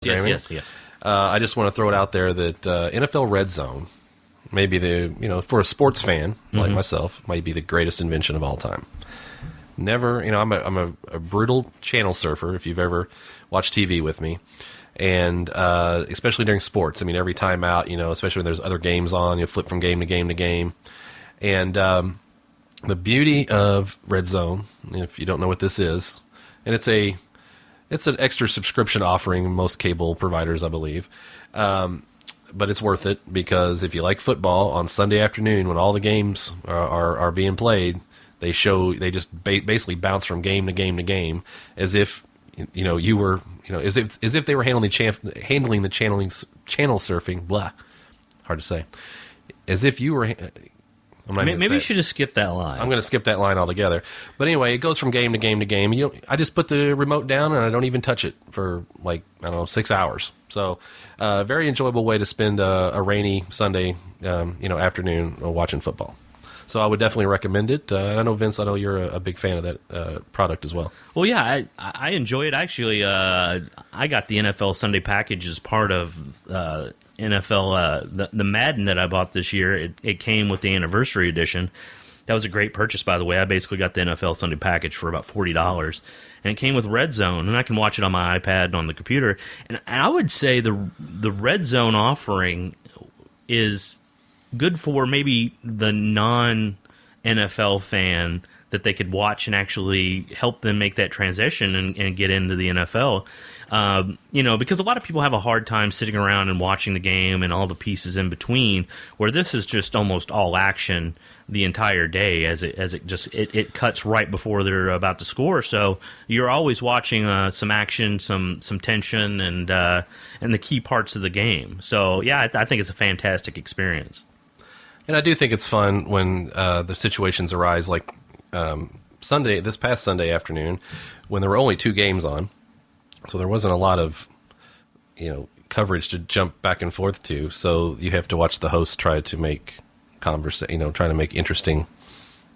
Yes. I just want to throw it out there that NFL Red Zone, maybe for a sports fan like myself, might be the greatest invention of all time. Never, I'm a brutal channel surfer. If you've ever watched TV with me, and especially during sports, every time out, especially when there's other games on, you flip from game to game to game, and the beauty of Red Zone, if you don't know what this is, and it's an extra subscription offering in most cable providers, I believe. But it's worth it because if you like football on Sunday afternoon when all the games are being played, they just basically bounce from game to game to game as if you were as if they were handling the channel surfing. Blah, hard to say. As if you were. Maybe you should just skip that line. I'm going to skip that line altogether. But anyway, it goes from game to game to game. I just put the remote down and I don't even touch it for 6 hours. So, very enjoyable way to spend a rainy Sunday, afternoon watching football. So I would definitely recommend it. And I know, Vince, you're a big fan of that product as well. Well, yeah, I enjoy it. Actually, I got the NFL Sunday package as part of NFL, the Madden that I bought this year. It came with the anniversary edition. That was a great purchase, by the way. I basically got the NFL Sunday package for about $40. And it came with Red Zone, and I can watch it on my iPad and on the computer. And I would say the Red Zone offering is good for maybe the non-NFL fan, that they could watch and actually help them make that transition and get into the NFL. Because a lot of people have a hard time sitting around and watching the game and all the pieces in between, where this is just almost all action the entire day as it cuts right before they're about to score. So you're always watching some action, some tension, and the key parts of the game. So yeah, I think it's a fantastic experience. And I do think it's fun when the situations arise, like this past Sunday afternoon, when there were only 2 games on, so there wasn't a lot of coverage to jump back and forth to. So you have to watch the host try to make try to make interesting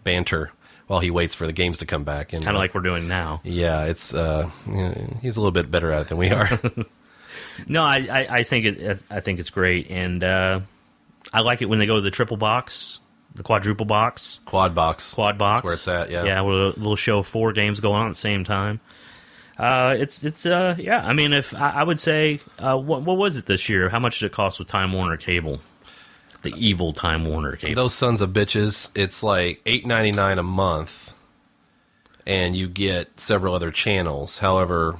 banter while he waits for the games to come back. And kind of like we're doing now. Yeah, it's he's a little bit better at it than we are. No, I think it's great, and I like it when they go to the triple box, the quadruple box. Quad box. That's where it's at, yeah. Yeah, with a little show of 4 games going on at the same time. If I would say, what was it this year? How much did it cost with Time Warner Cable? The evil Time Warner Cable. Those sons of bitches, it's like $8.99 a month, and you get several other channels. However,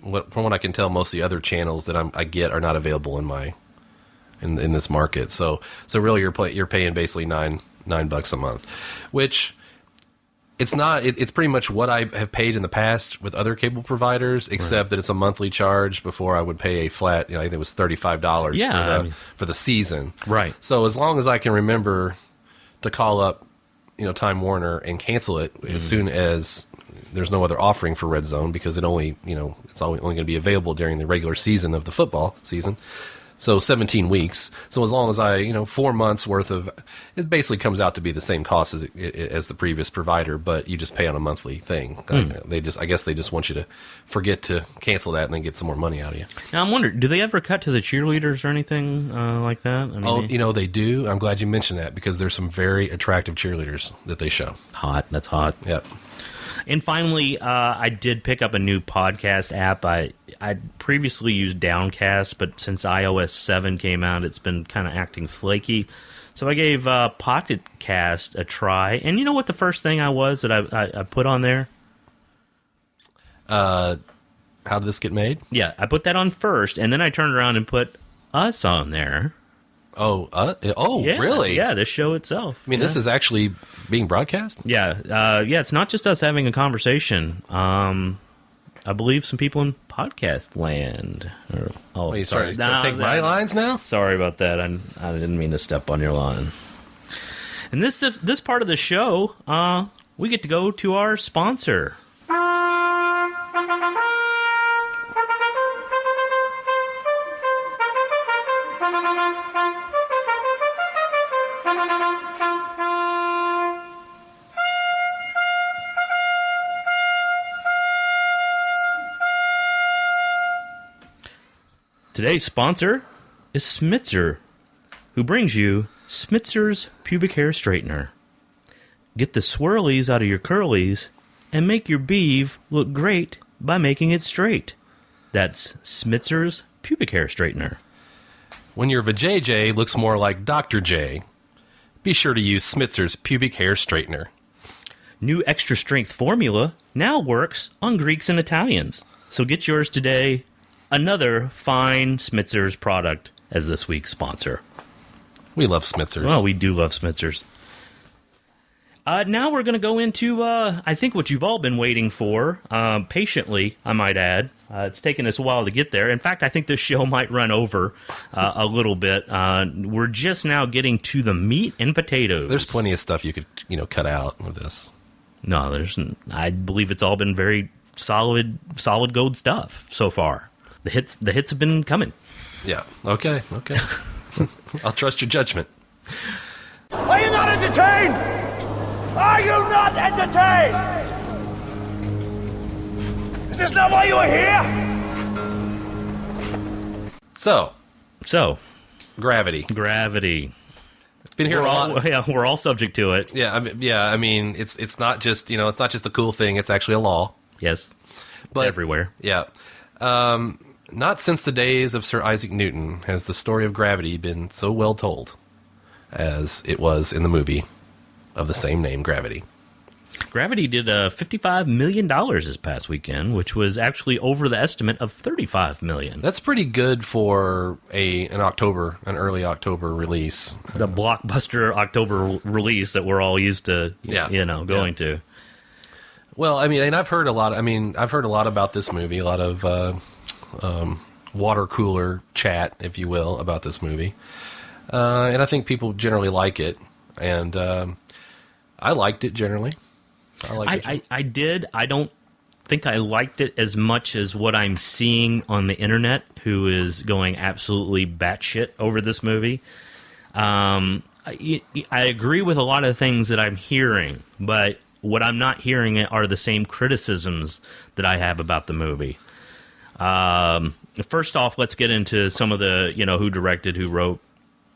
from what I can tell, most of the other channels that I get are not available in this market. So really you're paying basically $9 a month, which it's not. It's pretty much what I have paid in the past with other cable providers, except that it's a monthly charge. Before I would pay a flat, I think it was $35 for the season. Right. So as long as I can remember to call up, Time Warner and cancel it as soon as there's no other offering for Red Zone, because it's only going to be available during the regular season of the football season. So 17 weeks. So as long as 4 months worth of, it basically comes out to be the same cost as the previous provider, but you just pay on a monthly thing. I guess they just want you to forget to cancel that and then get some more money out of you. Now I'm wondering, do they ever cut to the cheerleaders or anything like that? They do. I'm glad you mentioned that, because there's some very attractive cheerleaders that they show. Hot. That's hot. Yep. And finally, I did pick up a new podcast app. I previously used Downcast, but since iOS 7 came out, it's been kind of acting flaky. So I gave Pocket Cast a try. And you know what the first thing I put on there? How did this get made? Yeah, I put that on first, and then I turned around and put us on there. Yeah, really? Yeah, this show itself. This is actually being broadcast? Yeah. It's not just us having a conversation. I believe some people in podcast land. Sorry. Take my lines now? Sorry about that. I didn't mean to step on your line. And this part of the show, we get to go to our sponsor. Today's sponsor is Smitzer, who brings you Smitzer's Pubic Hair Straightener. Get the swirlies out of your curlies and make your beeve look great by making it straight. That's Smitzer's Pubic Hair Straightener. When your vajayjay looks more like Dr. J, be sure to use Smitzer's Pubic Hair Straightener. New extra strength formula now works on Greeks and Italians. So get yours today. Another fine Smitzer's product as this week's sponsor. We love Smitzer's. Well, we do love Smitzer's. Now we're going to go into, I think, what you've all been waiting for, patiently, I might add. It's taken us a while to get there. In fact, I think this show might run over a little bit. We're just now getting to the meat and potatoes. There's plenty of stuff you could, cut out of this. No, I believe it's all been very solid gold stuff so far. The hits have been coming. Yeah. Okay. I'll trust your judgment. Are you not entertained? Are you not entertained? Is this not why you are here? So, Gravity. Been here a lot. Yeah, we're all subject to it. Yeah. I mean, it's not just it's not just a cool thing. It's actually a law. Yes, but it's everywhere. Yeah. Not since the days of Sir Isaac Newton has the story of gravity been so well told as it was in the movie of the same name, Gravity. Gravity did $55 million this past weekend, which was actually over the estimate of $35 million. That's pretty good for an early October release. The blockbuster October release that we're all used to, going to. Well, I mean, and I've heard a lot about this movie, a lot of water cooler chat, if you will, about this movie. And I think people generally like it. And I liked it generally. I did. I don't think I liked it as much as what I'm seeing on the internet, who is going absolutely batshit over this movie. I agree with a lot of things that I'm hearing, but what I'm not hearing are the same criticisms that I have about the movie. First off, let's get into some of the, who directed, who wrote,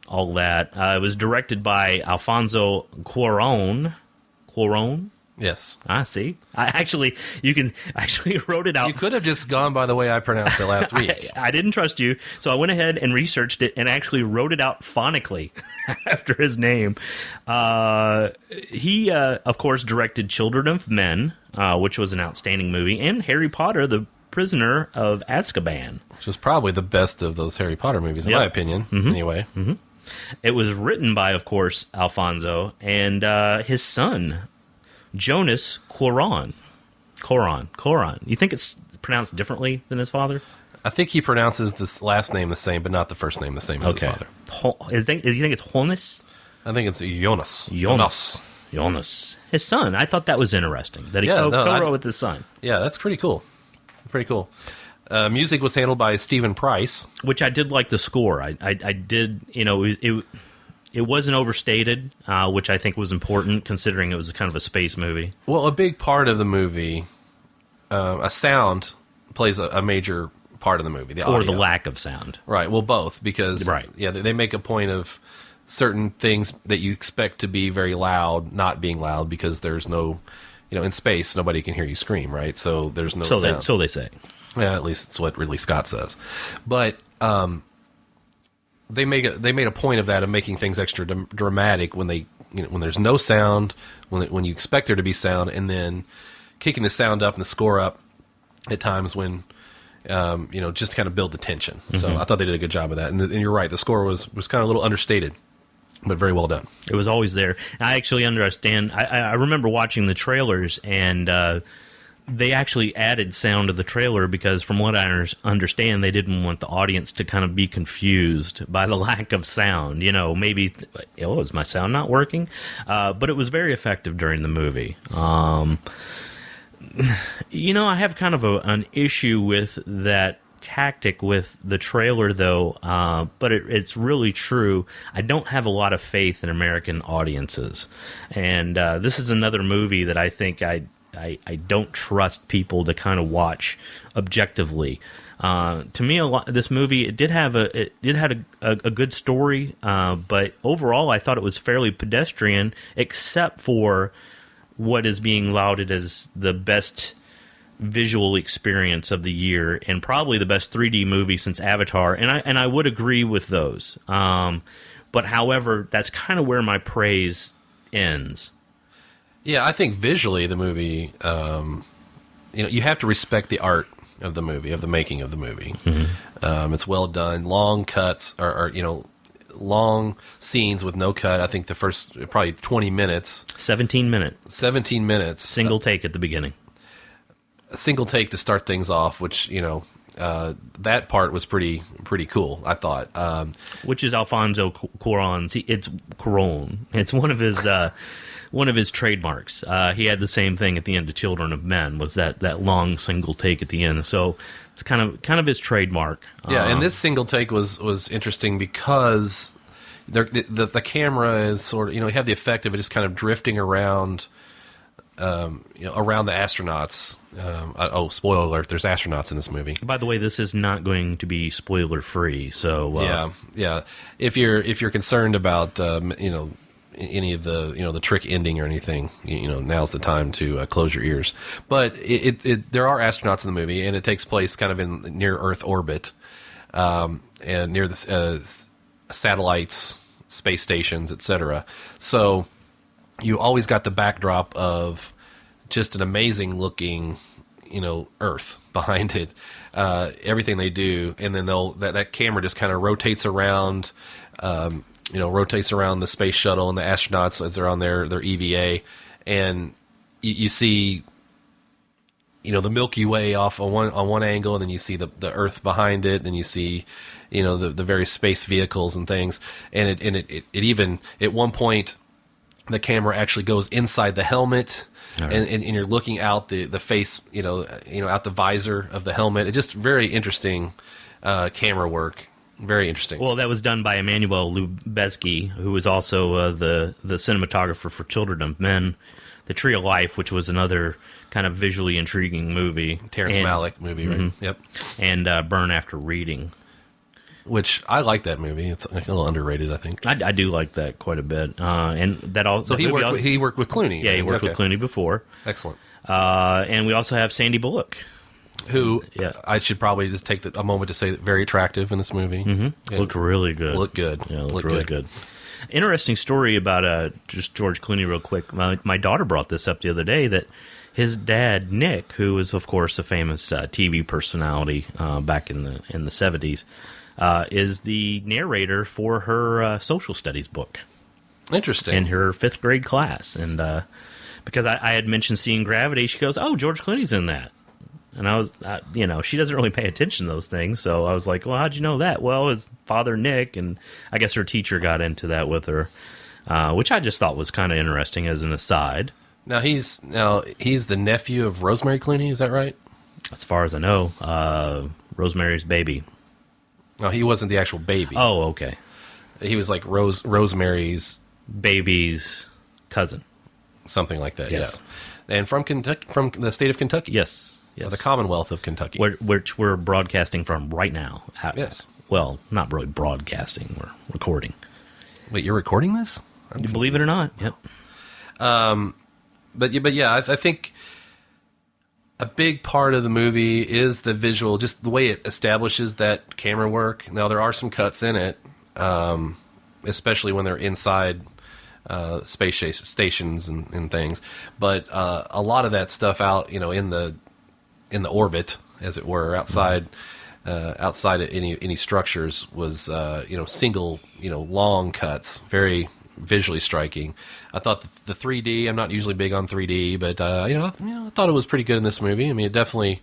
all that. It was directed by Alfonso Cuarón. Cuarón? Yes. See. You wrote it out. You could have just gone by the way I pronounced it last week. I didn't trust you, so I went ahead and researched it and actually wrote it out phonically after his name. He, of course, directed Children of Men, which was an outstanding movie, and Harry Potter, the Prisoner of Azkaban. Which was probably the best of those Harry Potter movies, in my opinion, anyway. Mm-hmm. It was written by, of course, Alfonso and his son, Jonas Cuarón. Cuarón. You think it's pronounced differently than his father? I think he pronounces this last name the same, but not the first name the same as his father. You think it's Jonas? I think it's Jonas. Jonas. His son. I thought that was interesting, that he co-wrote with his son. Yeah, that's pretty cool. Music was handled by Stephen Price, which I did like the score. I did, it wasn't overstated, which I think was important considering it was kind of a space movie. Well, a big part of the movie, a sound plays a major part of the movie, the audio. Or the lack of sound. Right. Well, both, because they make a point of certain things that you expect to be very loud not being loud because there's no, in space nobody can hear you scream, right? So there's no sound. So they say. Yeah, at least it's what Ridley Scott says. But they made a point of that, of making things extra dramatic when when there's no sound, when you expect there to be sound, and then kicking the sound up and the score up at times when just to kind of build the tension. Mm-hmm. So I thought they did a good job of that. And you're right, the score was kind of a little understated, but very well done. It was always there. I actually understand. I remember watching the trailers, and they actually added sound to the trailer because, from what I understand, they didn't want the audience to kind of be confused by the lack of sound. Maybe, is my sound not working? But it was very effective during the movie. I have kind of an issue with that tactic with the trailer, though, but it's really true. I don't have a lot of faith in American audiences, and this is another movie that I think I don't trust people to kind of watch objectively. To me, this movie it had a good story, but overall, I thought it was fairly pedestrian, except for what is being lauded as the best visual experience of the year and probably the best 3D movie since Avatar, and I would agree with those. But however, that's kind of where my praise ends. Yeah, I think visually the movie, you have to respect the art of the movie, of the making of the movie. Mm-hmm. It's well done. Long cuts, or long scenes with no cut. I think the first probably 20 minutes. 17 minutes. 17 minutes. Single take at the beginning. A single take to start things off, which, that part was pretty cool, I thought. Which is Alfonso Cuarón's. It's Cuarón. It's one of his trademarks. He had the same thing at the end of Children of Men, was that long single take at the end. So it's kind of his trademark. Yeah, and this single take was interesting because the camera is sort of, you have the effect of it just kind of drifting around, around the astronauts. Spoiler alert! There's astronauts in this movie. By the way, this is not going to be spoiler free. So yeah. If you're concerned about any of the trick ending or anything, now's the time to close your ears. But there are astronauts in the movie, and it takes place kind of in near Earth orbit, and near the satellites, space stations, etc. So you always got the backdrop of just an amazing looking, Earth behind it, everything they do, and then that camera just kind of rotates around. Rotates around the space shuttle and the astronauts as they're on their EVA, and you see, the Milky Way off on one angle, and then you see the Earth behind it, then you see, the various space vehicles and things, and it even at one point the camera actually goes inside the helmet. Right. And you're looking out the face, out the visor of the helmet. It's just very interesting camera work. Very interesting. Well, that was done by Emmanuel Lubezki, who was also the cinematographer for Children of Men, The Tree of Life, which was another kind of visually intriguing movie. Terrence Malick movie, right? Mm-hmm. Yep. And Burn After Reading. Which I like that movie. It's a little underrated, I think. I do like that quite a bit. And that also. So he worked with Clooney. Yeah, he worked with Clooney before. Excellent. And we also have Sandy Bullock, who I should probably just take a moment to say that very attractive in this movie. Mm-hmm. Looked really good. Looked good. Yeah, looked really good. Interesting story about just George Clooney real quick. My daughter brought this up the other day, that his dad, Nick, who was, of course, a famous TV personality back in the 70s, is the narrator for her social studies book. Interesting. In her 5th grade class. And because I had mentioned seeing Gravity, she goes, "Oh, George Clooney's in that." And I was, she doesn't really pay attention to those things. So I was like, well, how'd you know that? Well, his father, Nick, and I guess her teacher got into that with her, which I just thought was kind of interesting as an aside. Now he's the nephew of Rosemary Clooney, is that right? As far as I know, Rosemary's baby. No, he wasn't the actual baby. Oh, okay. He was like Rosemary's baby's cousin. Something like that, yes. Yeah. And from Kentucky, from the state of Kentucky. Yes. Yes. The Commonwealth of Kentucky. Which we're broadcasting from right now. Yes. Well, not really broadcasting. We're recording. Wait, you're recording this? You believe it or not. Yep. But yeah, I think a big part of the movie is the visual, just the way it establishes that camera work. Now, there are some cuts in it, especially when they're inside space stations and things. But a lot of that stuff out, in the orbit, as it were, outside of any structures was single long cuts, very visually striking. I thought the 3D. I'm not usually big on 3D, but I thought it was pretty good in this movie. I mean, it definitely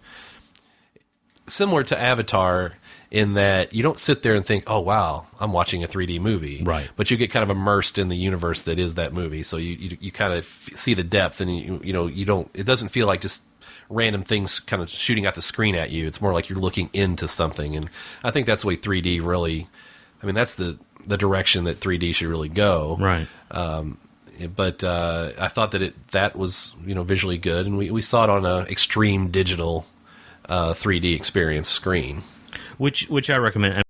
similar to Avatar in that you don't sit there and think, "Oh wow, I'm watching a 3D movie," right? But you get kind of immersed in the universe that is that movie, so you kind of see the depth, and you don't. It doesn't feel like just random things kind of shooting out the screen at you. It's more like you're looking into something, and I think that's the way 3D really. I mean, that's the direction that 3D should really go, right? But I thought that was visually good, and we saw it on a extreme digital 3D experience screen. Which I recommend.